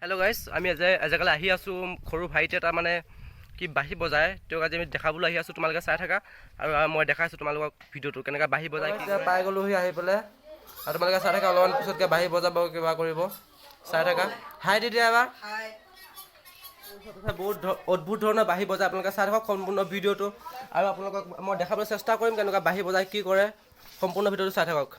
Hello' guys, আমি এজেগালৈ আহি আছোঁ। সৰু ভাইটি এটা মানে কি বাঁহী বজায়, তেওঁক আজি আমি দেখাবলৈ আহি আছোঁ। তোমালোকে চাই থাকা আৰু মই দেখাইছোঁ তোমালোকক ভিডিঅ'টো কেনেকৈ বাঁহী বজায়। পাই গ'লোহি আহি পেলাই, আৰু তোমালোকে চাই থাকা। অলপমান পিছতকৈ বাঁহী বজাব, কিবা কৰিব, চাই থাকা। হাই দি দিয়া এবাৰ। বহুত অদ্ভুত ধৰণৰ বাঁহী বজায়, আপোনালোকে চাই থাকক সম্পূৰ্ণ ভিডিঅ'টো। আৰু আপোনালোকক মই দেখাবলৈ চেষ্টা কৰিম কেনেকুৱা বাঁহী বজায়, কি কৰে। সম্পূৰ্ণ ভিডিঅ'টো চাই থাকক।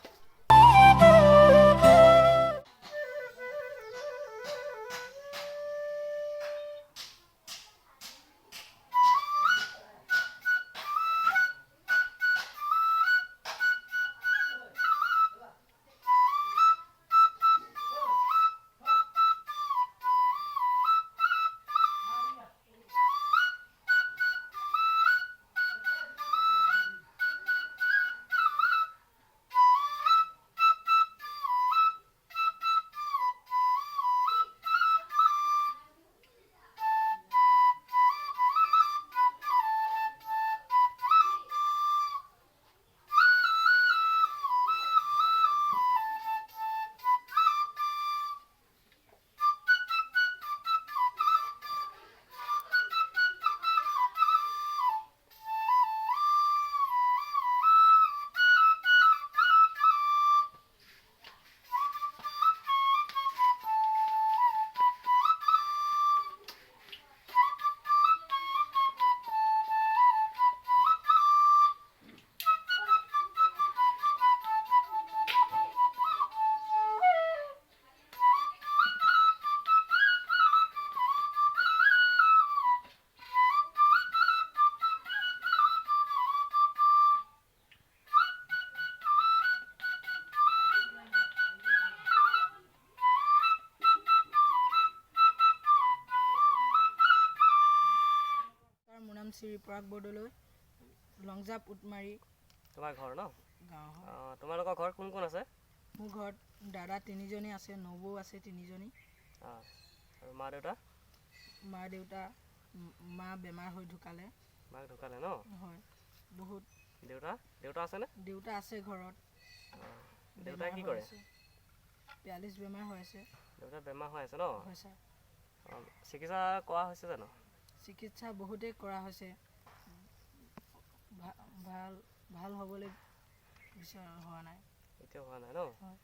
মোৰ নাম শ্ৰী পৰাগ বৰদলৈ, লংজাপ উটমাৰী। তোমাৰ ঘৰ ন? গাঁও হয়। তোমালোকৰ ঘৰত কোন কোন আছে? মোৰ ঘৰত দাদা 3জনী আছে, নবৌ আছে 3জনী। আৰু মা দেউতা? মা দেউতা, মা বেমাৰ হৈ ঢুকালে। মাক ঢুকালে ন? হয়, বহুত। দেউতা আছেনে? দেউতা আছে ঘৰত। দেউতাই কি কৰে? 42 বেমাৰ হৈ আছে। দেউতাৰ বেমাৰ হৈ আছে ন? হয় ছাৰ। চিকিৎসা কৰা হৈছে জানো? চিকিৎসা বহুতেই কৰা হৈছে, ভাল হ'বলৈ হোৱা নাই। এতিয়াও হোৱা নাই ন? হয়।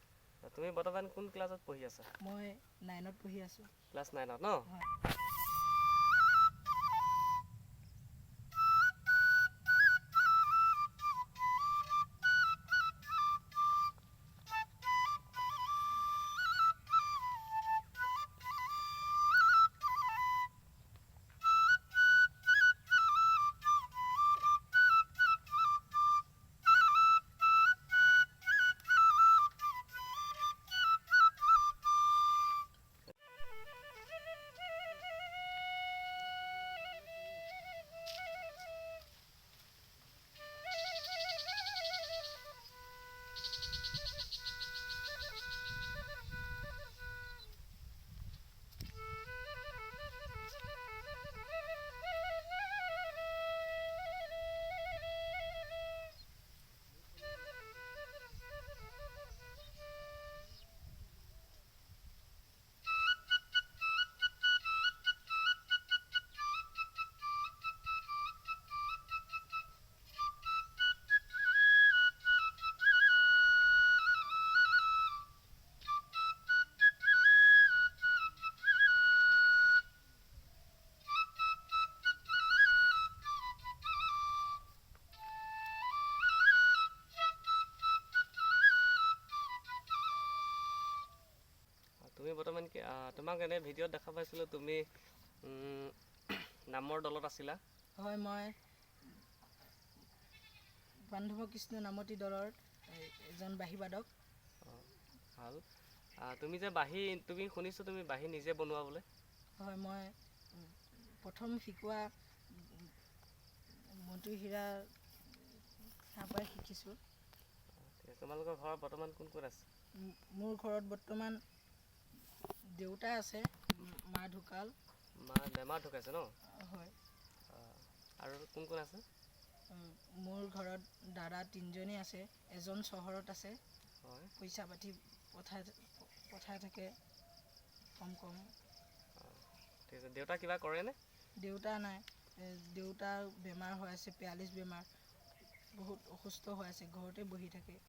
তুমি বৰ্তমান কোন ক্লাছত পঢ়ি আছা? মই 9ত পঢ়ি আছোঁ। ক্লাছ 9ত ন? হয়। তুমি বৰ্তমান কি তোমাক এনে ভিডিঅ'ত দেখা পাইছিলোঁ, তুমি নামৰ দলত আছিলা? হয়, মই বান্ধৱ কৃষ্ণ নামতি দলৰ এজন বাঁহীবাদক। ভাল। তুমি যে বাঁহী, তুমি শুনিছোঁ তুমি বাঁহী নিজে বনোৱা বোলে? হয়, মই প্ৰথম শিকোৱা মন্টু হীৰা তাৰপৰাই শিকিছোঁ। তোমালোকৰ ঘৰত বৰ্তমান কোন কোন আছে? মোৰ ঘৰত বৰ্তমান দেউতা আছে, মা ঢুকাল। মা বেমাৰ ঢুকাইছে ন? হয়। আৰু কোন কোন আছে? মোৰ ঘৰত দাদা 3জনী আছে, এজন চহৰত আছে। হয়। পইচা পাতি পঠাই থাকে কম। ঠিক আছে। দেউতা কিবা কৰেনে? দেউতা নাই, দেউতা বেমাৰ হৈ আছে, পেৰালিছ বেমাৰ, বহুত অসুস্থ হৈ আছে, ঘৰতে বহি থাকে।